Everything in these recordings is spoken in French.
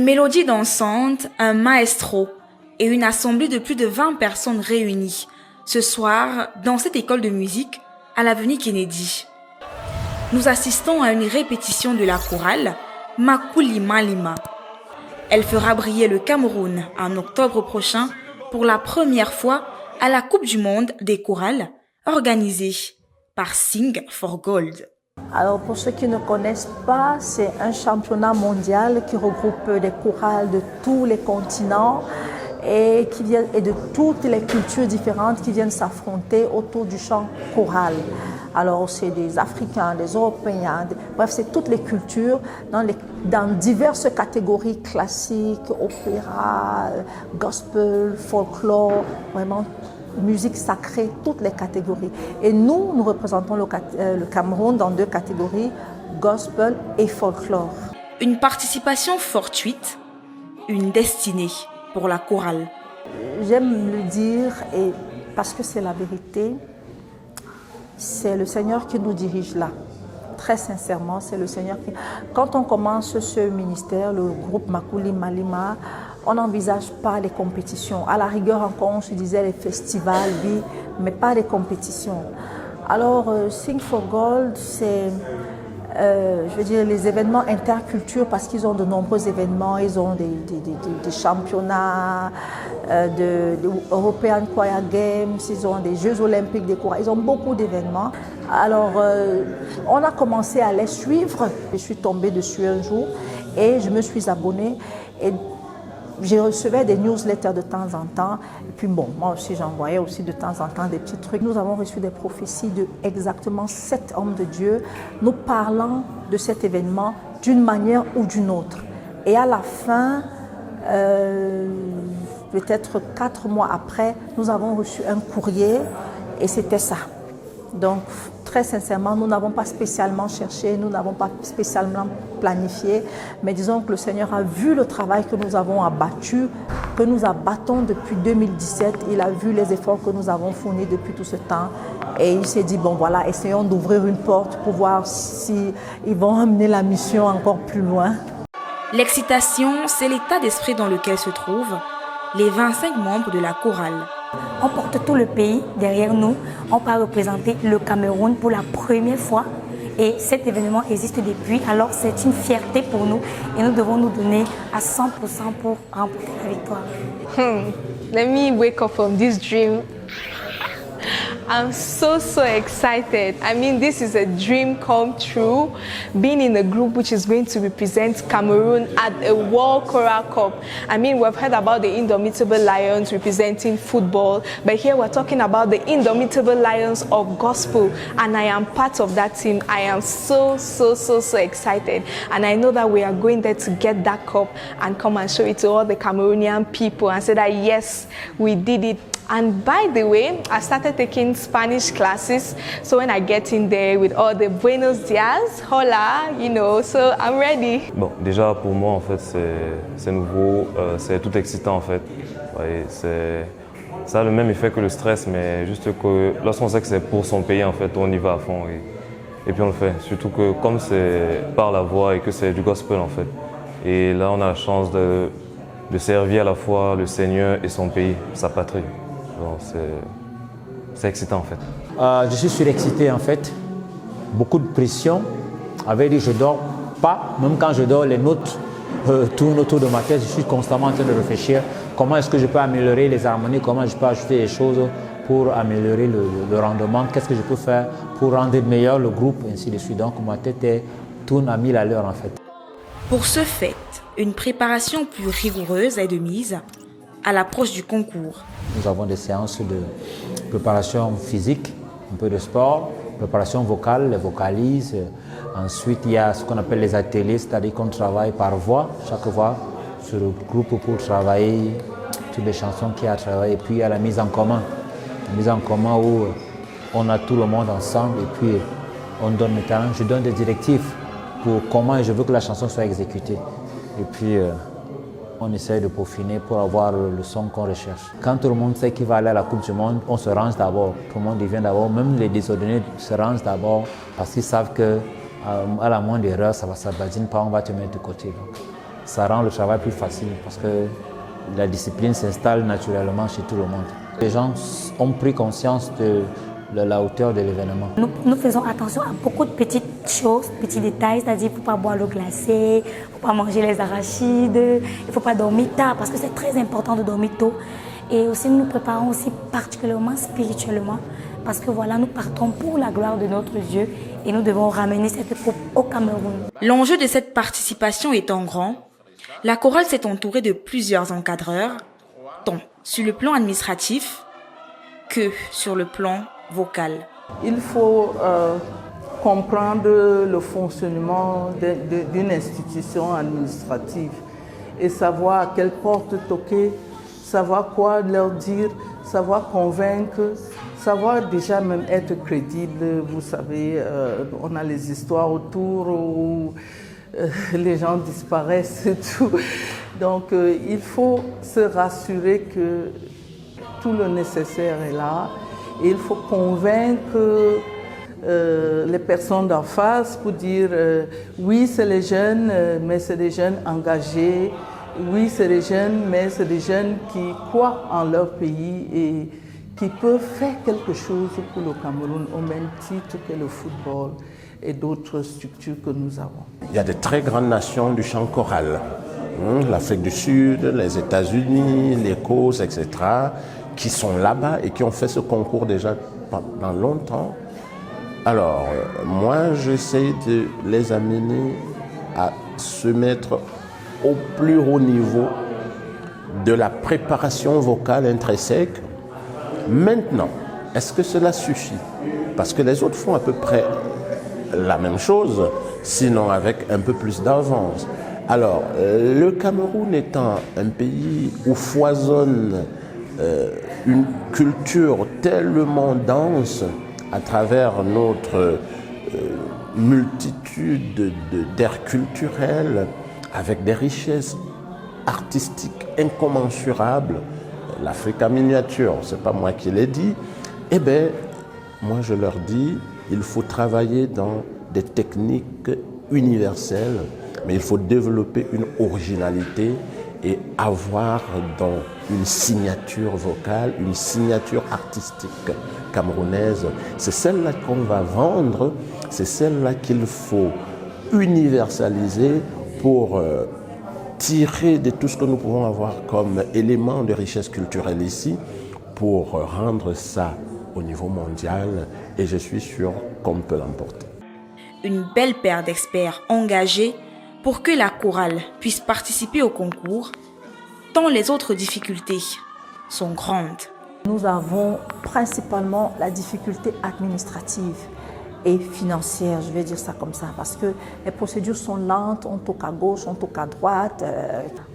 Une mélodie dansante, un maestro et une assemblée de plus de 20 personnes réunies ce soir dans cette école de musique à l'avenue Kennedy. Nous assistons à une répétition de la chorale Makuli Malima. Elle fera briller le Cameroun en octobre prochain pour la première fois à la Coupe du monde des chorales organisée par Sing for Gold. Alors pour ceux qui ne connaissent pas, c'est un championnat mondial qui regroupe des chorales de tous les continents et de toutes les cultures différentes qui viennent s'affronter autour du chant choral. Alors c'est des Africains, des Européens, bref c'est toutes les cultures dans diverses catégories classiques, opéra, gospel, folklore, vraiment musique sacrée, toutes les catégories. Et nous représentons le Cameroun dans 2 catégories, gospel et folklore. Une participation fortuite, une destinée pour la chorale. J'aime le dire et parce que c'est la vérité, c'est le Seigneur qui nous dirige là. Très sincèrement, c'est le Seigneur qui... Quand on commence ce ministère, le groupe Makuli Malima, on n'envisage pas les compétitions. À la rigueur encore, on se disait les festivals, oui, mais pas les compétitions. Alors, Sing for Gold, c'est, je veux dire, les événements interculturels parce qu'ils ont de nombreux événements. Ils ont des championnats, de European Choir Games, ils ont des Jeux olympiques des chorales, ils ont beaucoup d'événements. Alors, on a commencé à les suivre. Je suis tombée dessus un jour et je me suis abonnée. Et je recevais des newsletters de temps en temps. Et puis bon, moi aussi j'envoyais aussi de temps en temps des petits trucs. Nous avons reçu des prophéties de exactement 7 hommes de Dieu nous parlant de cet événement d'une manière ou d'une autre. Et à la fin, peut-être 4 mois après, nous avons reçu un courrier et c'était ça. Donc, très sincèrement, nous n'avons pas spécialement cherché, nous n'avons pas spécialement planifié, mais disons que le Seigneur a vu le travail que nous avons abattu, que nous abattons depuis 2017. Il a vu les efforts que nous avons fournis depuis tout ce temps et il s'est dit, bon voilà, essayons d'ouvrir une porte pour voir si ils vont amener la mission encore plus loin. L'excitation, c'est l'état d'esprit dans lequel se trouvent les 25 membres de la chorale. On porte tout le pays derrière nous. On va représenter le Cameroun pour la première fois. Et cet événement existe depuis. Alors c'est une fierté pour nous. Et nous devons nous donner à 100% pour remporter la victoire. Let me wake up from this dream. I'm so excited. I mean, this is a dream come true. Being in a group which is going to represent Cameroon at a World Choral Cup. I mean, we've heard about the Indomitable Lions representing football, but here we're talking about the Indomitable Lions of Gospel, and I am part of that team. I am so excited, and I know that we are going there to get that cup and come and show it to all the Cameroonian people and say that yes, we did it. And by the way, I started taking Spanish classes. So when I get in there with all the buenos dias, hola, you know, so I'm ready. Bon, déjà pour moi en fait c'est nouveau, c'est tout excitant en fait. Ouais, ça a le même effet que le stress, mais juste que lorsqu'on sait que c'est pour son pays en fait, on y va à fond et puis on le fait. Surtout que comme c'est par la voix et que c'est du gospel en fait. Et là on a la chance de servir à la fois le Seigneur et son pays, sa patrie. C'est excitant en fait. Je suis surexcité en fait, beaucoup de pression. Avec dit je dors pas, même quand je dors les notes tournent autour de ma tête. Je suis constamment en train de réfléchir comment est-ce que je peux améliorer les harmonies, comment je peux ajouter des choses pour améliorer le rendement, qu'est-ce que je peux faire pour rendre meilleur le groupe, ainsi de suite. Donc ma tête tourne à 1000 à l'heure en fait. Pour ce fait, une préparation plus rigoureuse est de mise à l'approche du concours. Nous avons des séances de préparation physique, un peu de sport, préparation vocale, les vocalises. Ensuite, il y a ce qu'on appelle les ateliers, c'est-à-dire qu'on travaille par voix. Chaque voix se regroupe pour travailler toutes les chansons qu'il y a à travailler. Et puis, il y a la mise en commun. La mise en commun où on a tout le monde ensemble et puis on donne le talent. Je donne des directives pour comment je veux que la chanson soit exécutée. Et puis, on essaie de peaufiner pour avoir le son qu'on recherche. Quand tout le monde sait qu'il va aller à la Coupe du Monde, on se range d'abord. Tout le monde y vient d'abord. Même les désordonnés se rangent d'abord parce qu'ils savent qu'à la moindre erreur, ça ne badine pas, on va te mettre de côté. Donc, ça rend le travail plus facile parce que la discipline s'installe naturellement chez tout le monde. Les gens ont pris conscience de la hauteur de l'événement. Nous faisons attention à beaucoup de petites choses, petits détails, c'est-à-dire qu'il ne faut pas boire l'eau glacée, il ne faut pas manger les arachides, il ne faut pas dormir tard parce que c'est très important de dormir tôt. Et aussi nous nous préparons aussi particulièrement spirituellement parce que voilà, nous partons pour la gloire de notre Dieu et nous devons ramener cette coupe au Cameroun. L'enjeu de cette participation étant grand, la chorale s'est entourée de plusieurs encadreurs, tant sur le plan administratif que sur le plan vocal. Il faut comprendre le fonctionnement d'une institution administrative et savoir à quelle porte toquer, savoir quoi leur dire, savoir convaincre, savoir déjà même être crédible. Vous savez, on a les histoires autour où les gens disparaissent et tout. Donc il faut se rassurer que tout le nécessaire est là. Et il faut convaincre les personnes d'en face pour dire oui, c'est les jeunes, mais c'est des jeunes engagés. Oui, c'est des jeunes, mais c'est des jeunes qui croient en leur pays et qui peuvent faire quelque chose pour le Cameroun au même titre que le football et d'autres structures que nous avons. Il y a de très grandes nations du chant choral. L'Afrique du Sud, les États-Unis, l'Écosse, etc., qui sont là-bas et qui ont fait ce concours déjà pendant longtemps. Alors, moi, j'essaie de les amener à se mettre au plus haut niveau de la préparation vocale intrinsèque. Maintenant, est-ce que cela suffit? Parce que les autres font à peu près la même chose, sinon avec un peu plus d'avance. Alors, le Cameroun étant un pays où foisonne une culture tellement dense à travers notre multitude d'aires culturelles, avec des richesses artistiques incommensurables, l'Afrique en miniature, c'est pas moi qui l'ai dit, eh bien, moi je leur dis, il faut travailler dans des techniques universelles, mais il faut développer une originalité et avoir dans une signature vocale, une signature artistique camerounaise. C'est celle-là qu'on va vendre, c'est celle-là qu'il faut universaliser pour tirer de tout ce que nous pouvons avoir comme élément de richesse culturelle ici, pour rendre ça au niveau mondial, et je suis sûr qu'on peut l'emporter. Une belle paire d'experts engagés pour que la chorale puisse participer au concours, tant les autres difficultés sont grandes. Nous avons principalement la difficulté administrative et financière, je vais dire ça comme ça, parce que les procédures sont lentes, on toque à gauche, on toque à droite.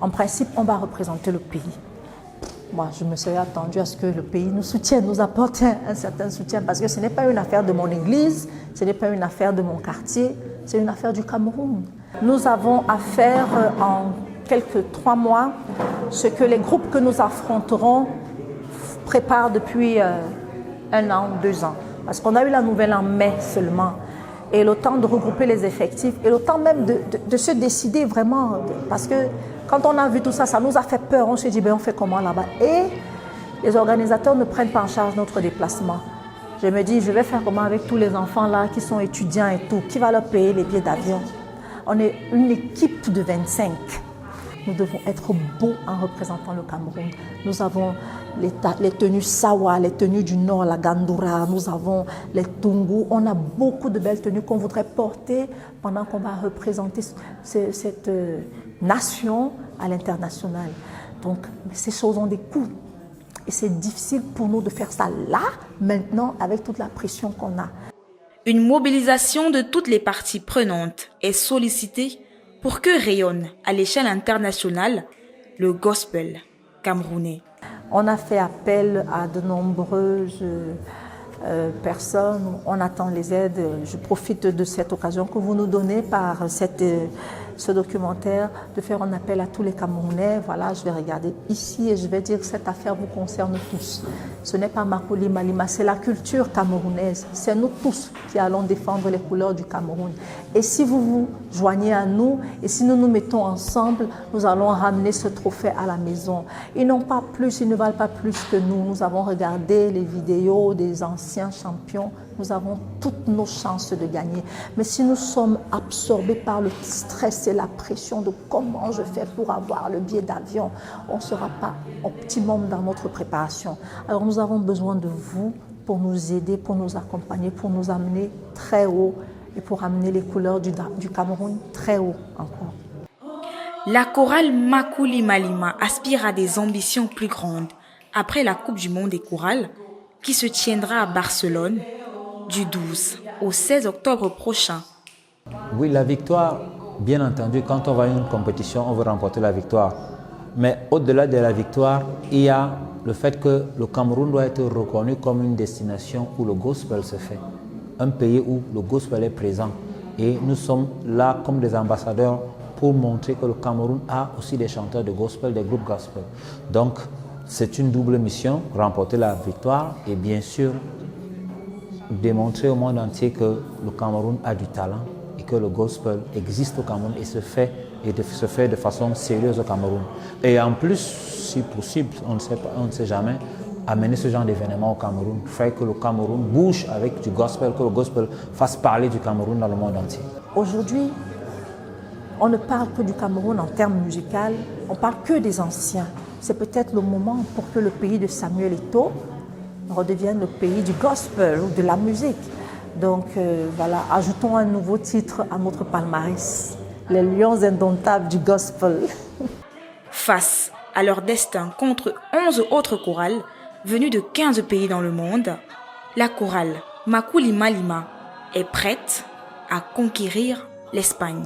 En principe, on va représenter le pays. Moi, je me serais attendue à ce que le pays nous soutienne, nous apporte un certain soutien, parce que ce n'est pas une affaire de mon église, ce n'est pas une affaire de mon quartier, c'est une affaire du Cameroun. Nous avons à faire en quelques 3 mois ce que les groupes que nous affronterons préparent depuis 1 an ou 2 ans. Parce qu'on a eu la nouvelle en mai seulement. Et le temps de regrouper les effectifs et le temps même de se décider vraiment. Parce que quand on a vu tout ça, ça nous a fait peur. On s'est dit, ben, on fait comment là-bas? Et les organisateurs ne prennent pas en charge notre déplacement. Je me dis, je vais faire comment avec tous les enfants là qui sont étudiants et tout? Qui va leur payer les billets d'avion? On est une équipe de 25. Nous devons être beaux en représentant le Cameroun. Nous avons les tenues Sawa, les tenues du Nord, la Gandoura, nous avons les Tungu. On a beaucoup de belles tenues qu'on voudrait porter pendant qu'on va représenter cette nation à l'international. Donc, ces choses ont des coûts. Et c'est difficile pour nous de faire ça là, maintenant, avec toute la pression qu'on a. Une mobilisation de toutes les parties prenantes est sollicitée pour que rayonne à l'échelle internationale le gospel camerounais. On a fait appel à de nombreuses personnes. On attend les aides. Je profite de cette occasion que vous nous donnez par cette ce documentaire, de faire un appel à tous les Camerounais. Voilà, je vais regarder ici et je vais dire que cette affaire vous concerne tous. Ce n'est pas Makuli Malima, c'est la culture camerounaise. C'est nous tous qui allons défendre les couleurs du Cameroun. Et si vous vous joignez à nous et si nous nous mettons ensemble, nous allons ramener ce trophée à la maison. Ils n'ont pas plus, ils ne valent pas plus que nous. Nous avons regardé les vidéos des anciens champions. Nous avons toutes nos chances de gagner. Mais si nous sommes absorbés par le stress et la pression de comment je fais pour avoir le billet d'avion, on ne sera pas optimum dans notre préparation. Alors nous avons besoin de vous pour nous aider, pour nous accompagner, pour nous amener très haut et pour amener les couleurs du Cameroun très haut encore. La chorale Makuli Malima aspire à des ambitions plus grandes après la Coupe du Monde des chorales qui se tiendra à Barcelone du 12 au 16 octobre prochain. Oui, la victoire, bien entendu, quand on va à une compétition, on veut remporter la victoire. Mais au-delà de la victoire, il y a le fait que le Cameroun doit être reconnu comme une destination où le gospel se fait. Un pays où le gospel est présent. Et nous sommes là comme des ambassadeurs pour montrer que le Cameroun a aussi des chanteurs de gospel, des groupes gospel. Donc, c'est une double mission, remporter la victoire et bien sûr démontrer au monde entier que le Cameroun a du talent et que le gospel existe au Cameroun et se fait de façon sérieuse au Cameroun. Et en plus, si possible, on ne sait jamais, amener ce genre d'événement au Cameroun, faire que le Cameroun bouge avec du gospel, que le gospel fasse parler du Cameroun dans le monde entier. Aujourd'hui, on ne parle que du Cameroun en termes musicaux, on ne parle que des anciens. C'est peut-être le moment pour que le pays de Samuel Eto'o redevienne le pays du gospel ou de la musique. Donc voilà, ajoutons un nouveau titre à notre palmarès, les lions indomptables du gospel. Face à leur destin contre 11 autres chorales venues de 15 pays dans le monde, la chorale Makuli Malima est prête à conquérir l'Espagne.